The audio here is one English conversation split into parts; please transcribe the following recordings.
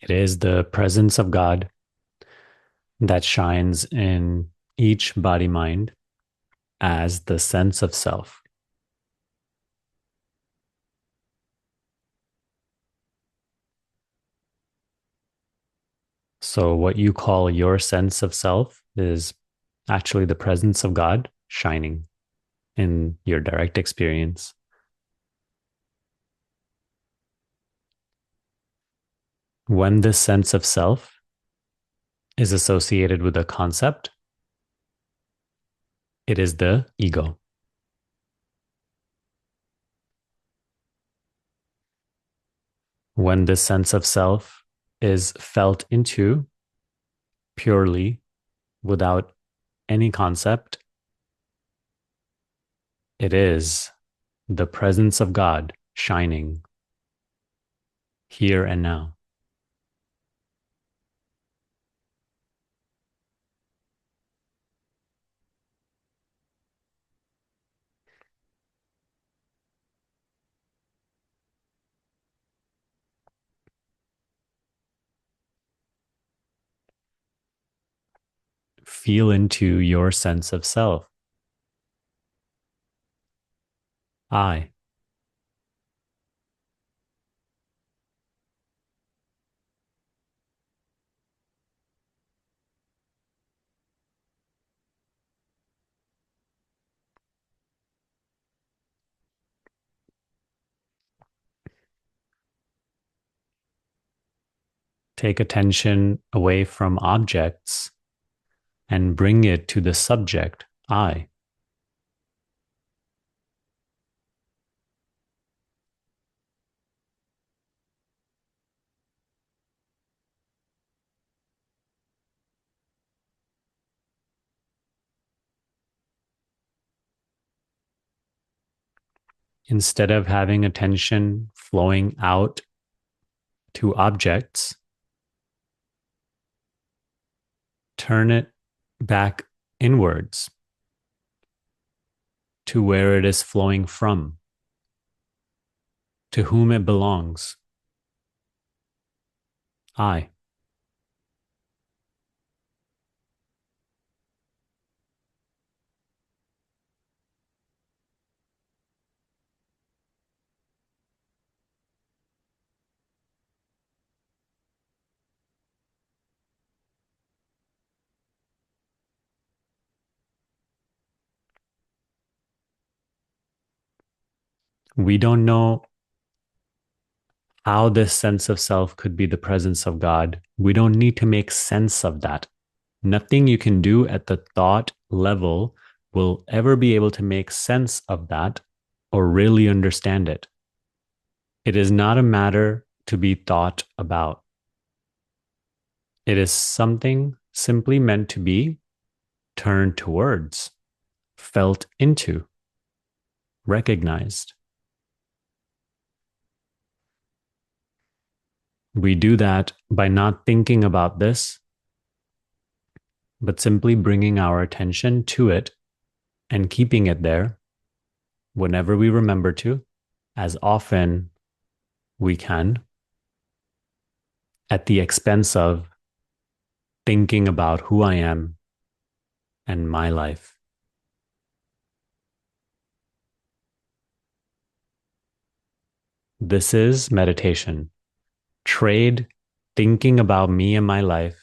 It is the presence of God that shines in each body mind as the sense of self. So, what you call your sense of self is actually the presence of God shining in your direct experience. When this sense of self is associated with a concept, it is the ego. When this sense of self is felt into purely without any concept, it is the presence of God shining here and now. Feel into your sense of self. I. Take attention away from objects and bring it to the subject, I. Instead of having attention flowing out to objects, turn it back inwards to where it is flowing from, to whom it belongs, I. We don't know how this sense of self could be the presence of God. We don't need to make sense of that. Nothing you can do at the thought level will ever be able to make sense of that or really understand it. It is not a matter to be thought about. It is something simply meant to be turned towards, felt into, recognized. We do that by not thinking about this, but simply bringing our attention to it and keeping it there whenever we remember to, as often we can, at the expense of thinking about who I am and my life. This is meditation. Trade thinking about me and my life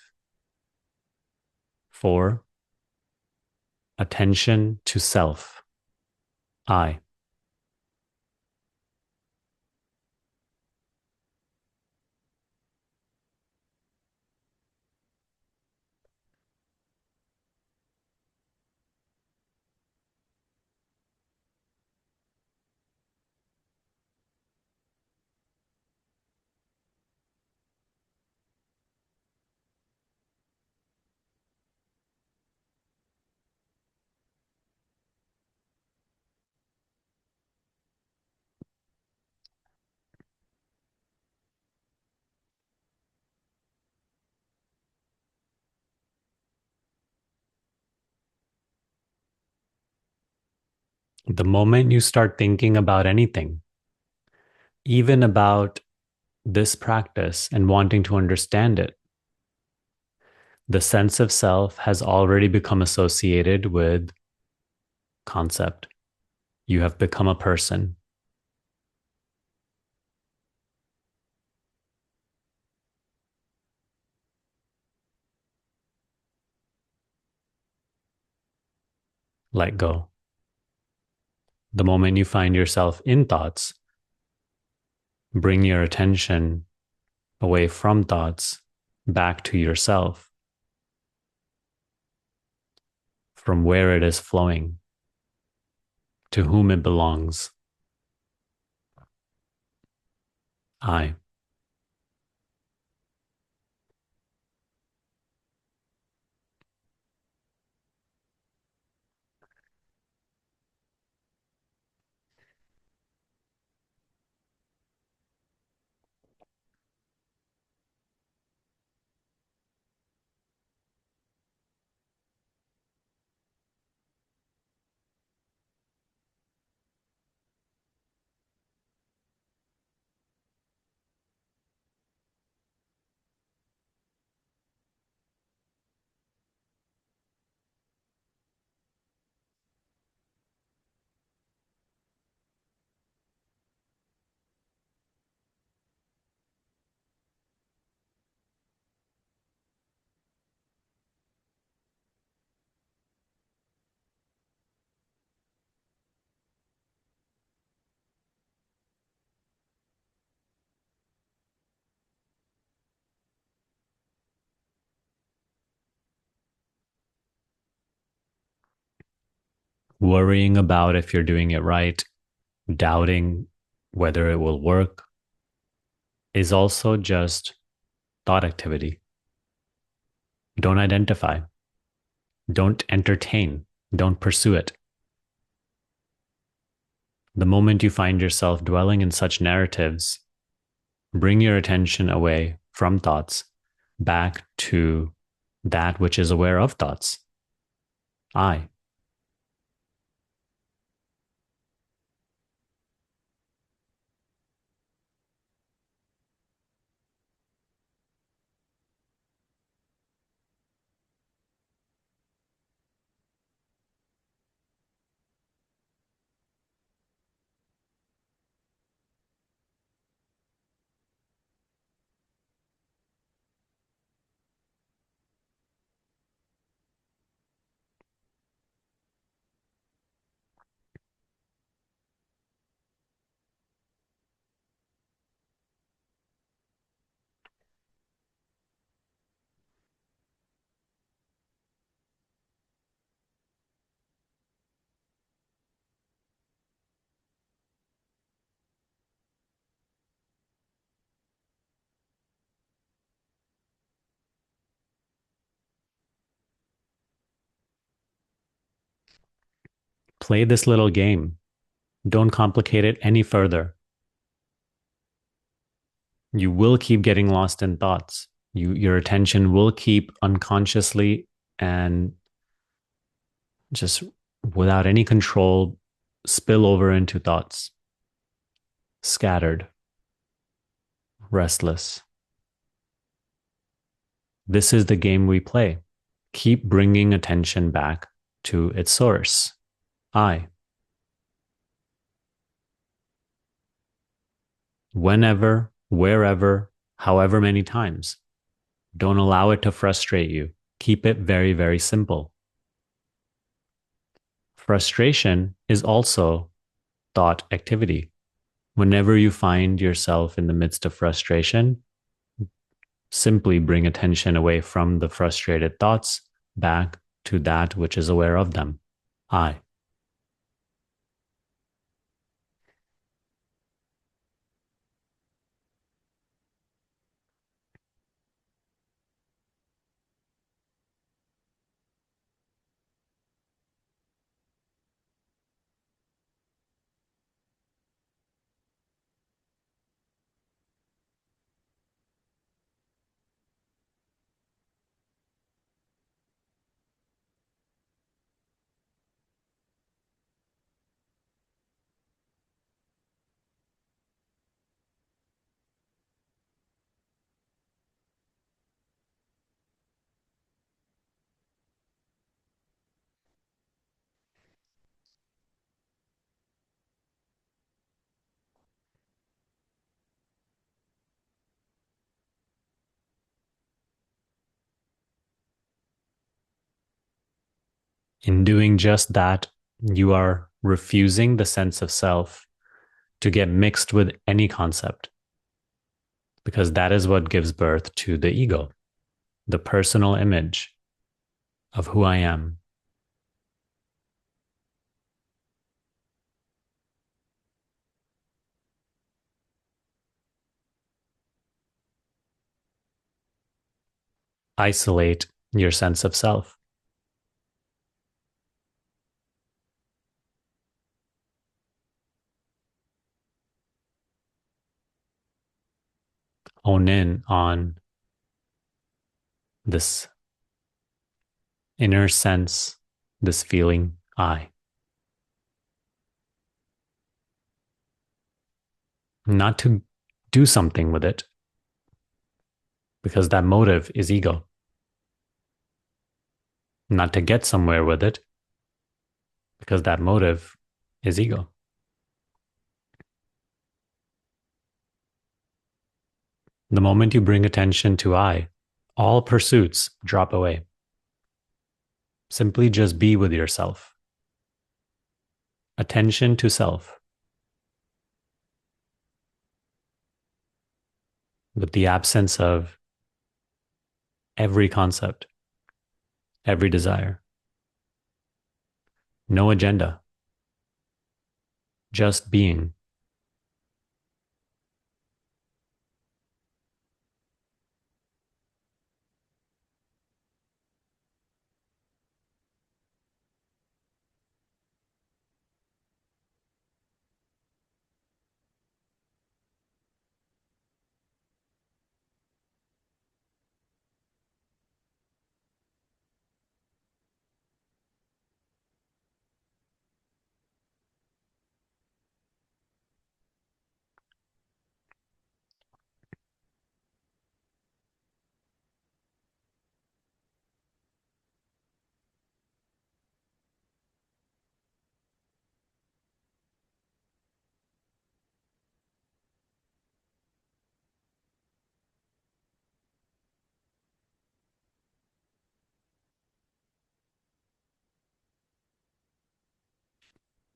for attention to self, I. The moment you start thinking about anything, even about this practice and wanting to understand it, the sense of self has already become associated with concept. You have become a person. Let go. The moment you find yourself in thoughts, bring your attention away from thoughts back to yourself, from where it is flowing, to whom it belongs. I. Worrying about if you're doing it right, doubting whether it will work, is also just thought activity. Don't identify, don't entertain, don't pursue it. The moment you find yourself dwelling in such narratives, bring your attention away from thoughts back to that which is aware of thoughts. I. Play this little game. Don't complicate it any further. You will keep getting lost in thoughts. Your attention will keep unconsciously and just without any control spill over into thoughts. Scattered, restless. This is the game we play. Keep bringing attention back to its source. I. Whenever, wherever, however many times. Don't allow it to frustrate you. Keep it very, very simple. Frustration is also thought activity. Whenever you find yourself in the midst of frustration, simply bring attention away from the frustrated thoughts back to that which is aware of them. I. In doing just that, you are refusing the sense of self to get mixed with any concept, because that is what gives birth to the ego, the personal image of who I am. Isolate your sense of self. Hone in on this inner sense, this feeling, I. Not to do something with it, because that motive is ego. Not to get somewhere with it, because that motive is ego. The moment you bring attention to I, all pursuits drop away. Simply just be with yourself. Attention to self, with the absence of every concept, every desire. No agenda, just being.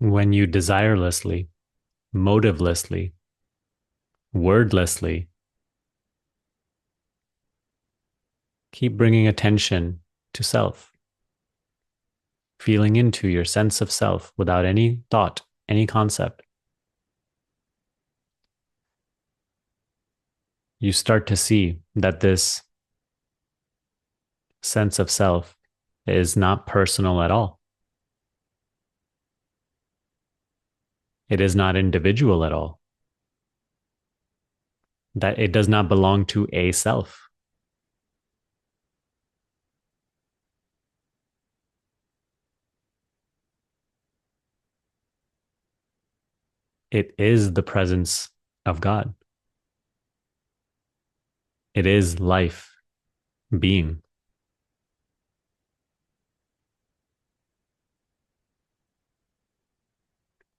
When you desirelessly, motivelessly, wordlessly keep bringing attention to self, feeling into your sense of self without any thought, any concept, you start to see that this sense of self is not personal at all. It is not individual at all. That it does not belong to a self. It is the presence of God. It is life, being.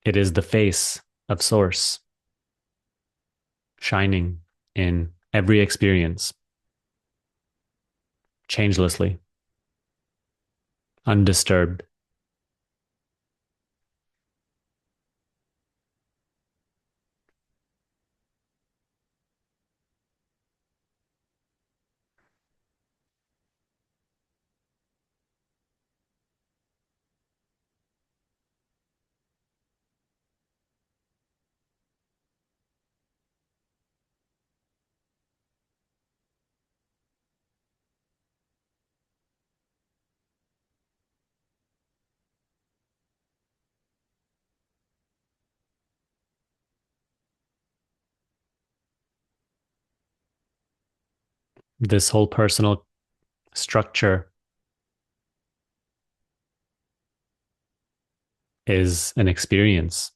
It is the face of Source, shining in every experience, changelessly, undisturbed. This whole personal structure is an experience.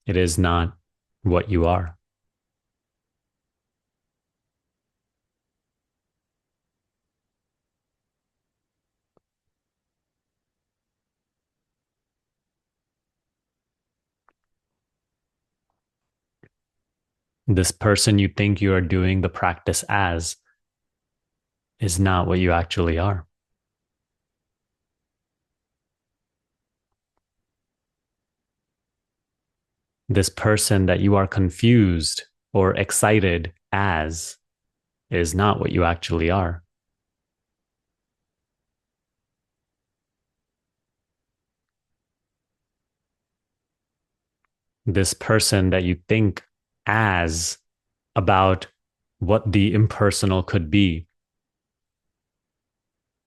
It is not what you are. This person you think you are doing the practice as is not what you actually are. This person that you are confused or excited as is not what you actually are. This person that you think as about what the impersonal could be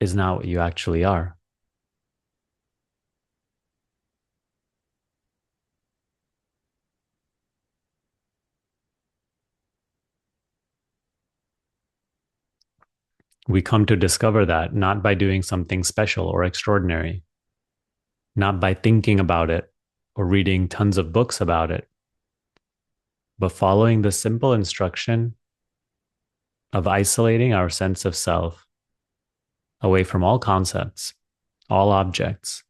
is not what you actually are. We come to discover that not by doing something special or extraordinary, not by thinking about it or reading tons of books about it, but following the simple instruction of isolating our sense of self away from all concepts, all objects,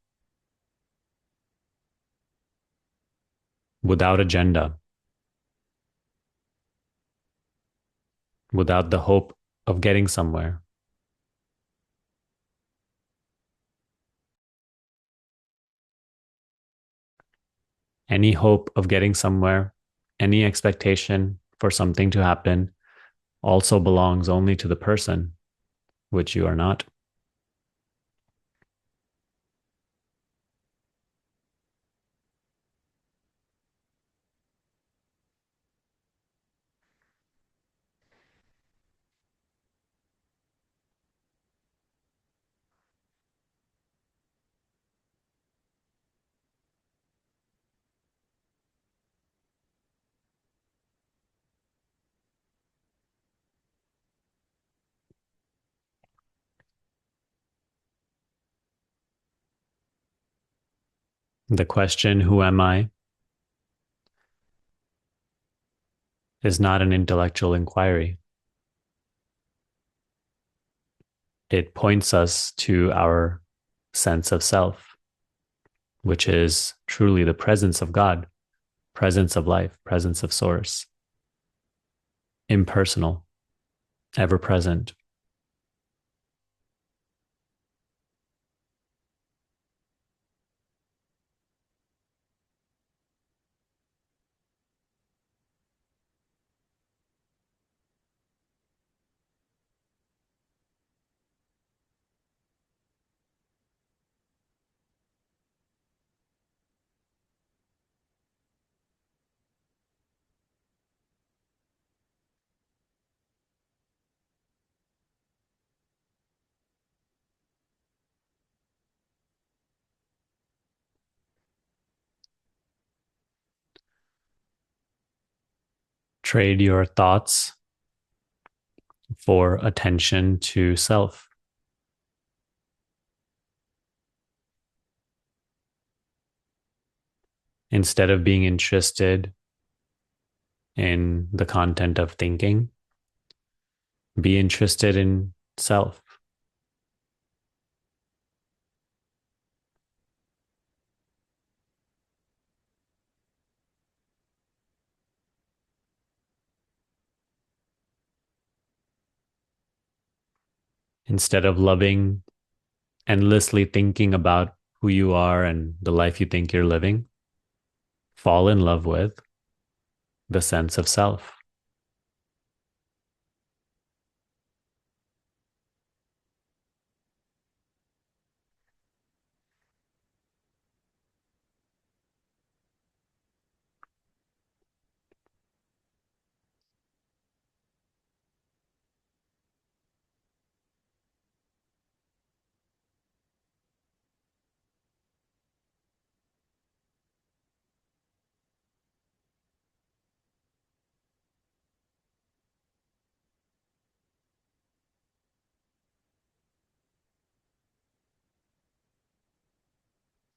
without agenda, without the hope of getting somewhere. Any hope of getting somewhere, any expectation for something to happen also belongs only to the person, which you are not. The question, who am I, is not an intellectual inquiry. It points us to our sense of self, which is truly the presence of God, presence of life, presence of source, impersonal, ever present. Trade your thoughts for attention to self. Instead of being interested in the content of thinking, be interested in self. Instead of loving, endlessly thinking about who you are and the life you think you're living, fall in love with the sense of self.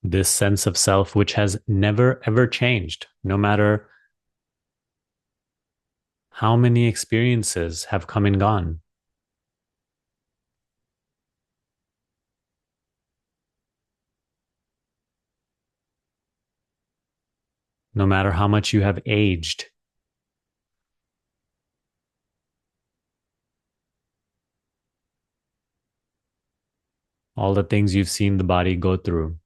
This sense of self, which has never ever changed, no matter how many experiences have come and gone, no matter how much you have aged, all the things you've seen the body go through,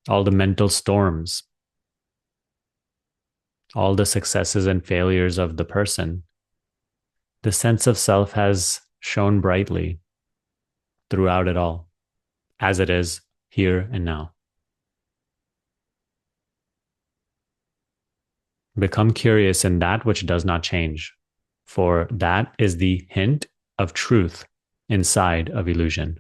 all the mental storms, all the successes and failures of the person. The sense of self has shone brightly throughout it all, as it is here and now. Become curious in that which does not change, for that is the hint of truth inside of illusion.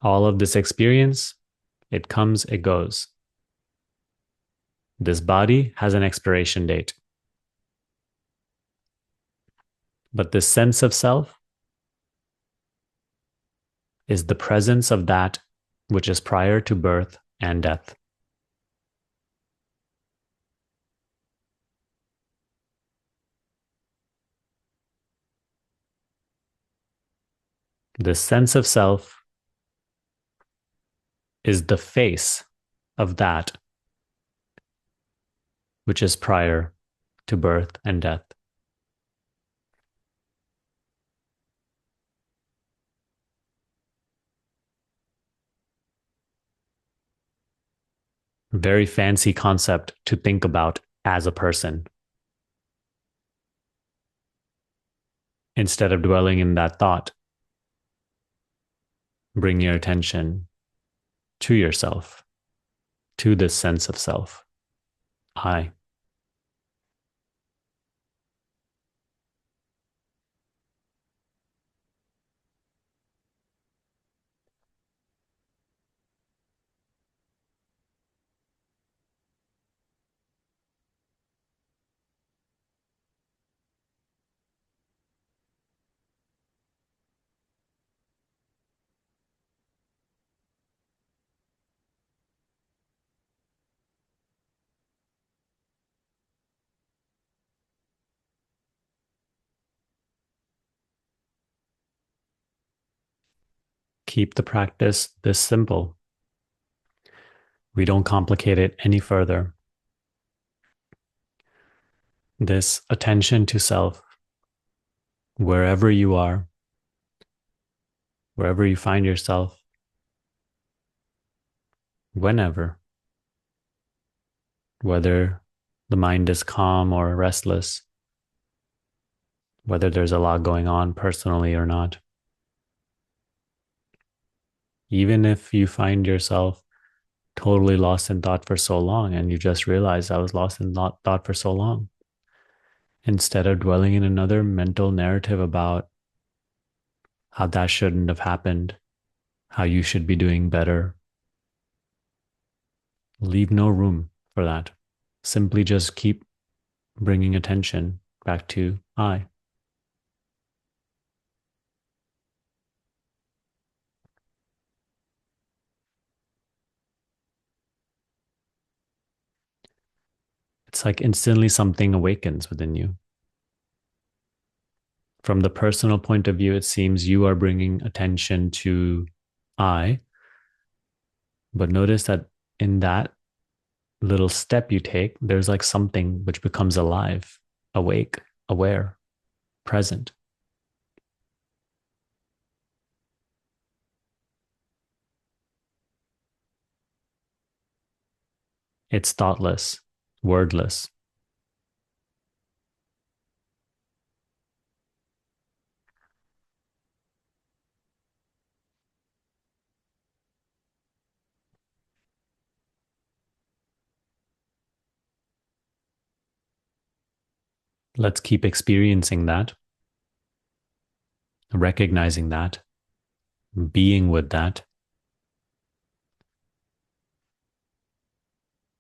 All of this experience, it comes, it goes. This body has an expiration date. But this sense of self is the presence of that which is prior to birth and death. This sense of self is the face of that which is prior to birth and death. Very fancy concept to think about as a person. Instead of dwelling in that thought, bring your attention to yourself, to this sense of self. I. Keep the practice this simple. We don't complicate it any further. This attention to self, wherever you are, wherever you find yourself, whenever, whether the mind is calm or restless, whether there's a lot going on personally or not. Even if you find yourself totally lost in thought for so long and you just realize I was lost in thought for so long, instead of dwelling in another mental narrative about how that shouldn't have happened, how you should be doing better, leave no room for that. Simply just keep bringing attention back to I. It's like instantly something awakens within you. From the personal point of view, it seems you are bringing attention to I. But notice that in that little step you take, there's like something which becomes alive, awake, aware, present. It's thoughtless, wordless. Let's keep experiencing that, recognizing that, being with that,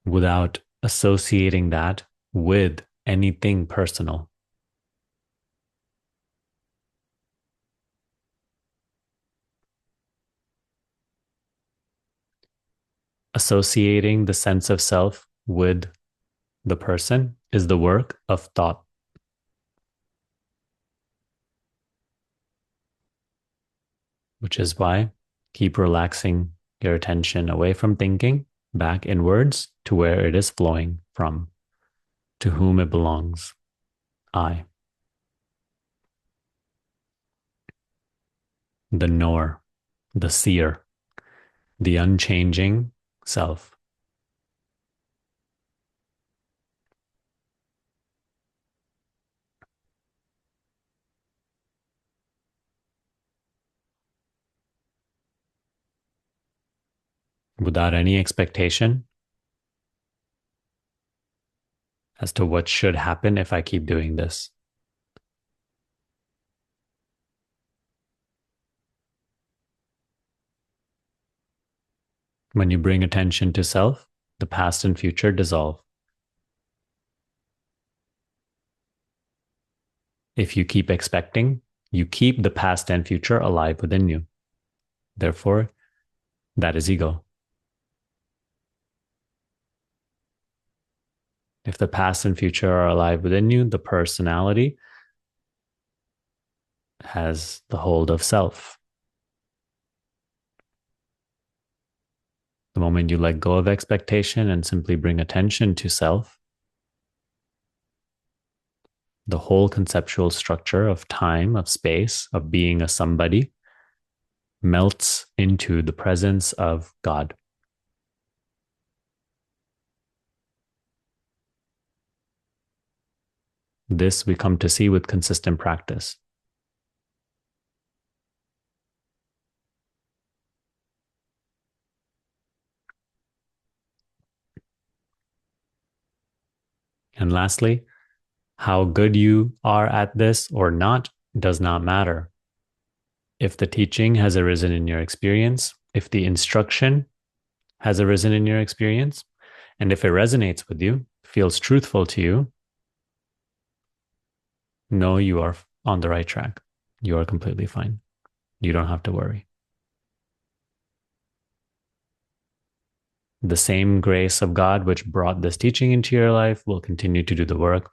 without associating that with anything personal. Associating the sense of self with the person is the work of thought, which is why keep relaxing your attention away from thinking, back inwards to where it is flowing from, to whom it belongs, I. the knower, the seer, the unchanging self. Without any expectation as to what should happen if I keep doing this. When you bring attention to self, the past and future dissolve. If you keep expecting, you keep the past and future alive within you. Therefore, that is ego. If the past and future are alive within you, the personality has the hold of self. The moment you let go of expectation and simply bring attention to self, the whole conceptual structure of time, of space, of being a somebody melts into the presence of God. This we come to see with consistent practice. And lastly, how good you are at this or not does not matter. If the teaching has arisen in your experience, if the instruction has arisen in your experience, and if it resonates with you, feels truthful to you, know you are on the right track. You are completely fine. You don't have to worry. The same grace of God which brought this teaching into your life will continue to do the work,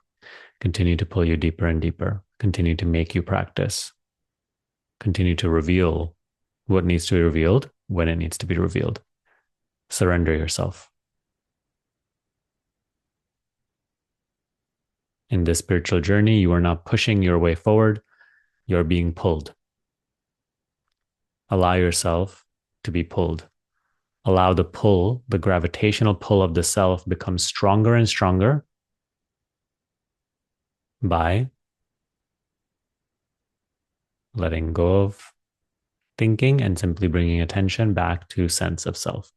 continue to pull you deeper and deeper, continue to make you practice, continue to reveal what needs to be revealed when it needs to be revealed. Surrender yourself. In this spiritual journey, you are not pushing your way forward, you're being pulled. Allow yourself to be pulled. Allow the pull, the gravitational pull of the self, become stronger and stronger by letting go of thinking and simply bringing attention back to sense of self.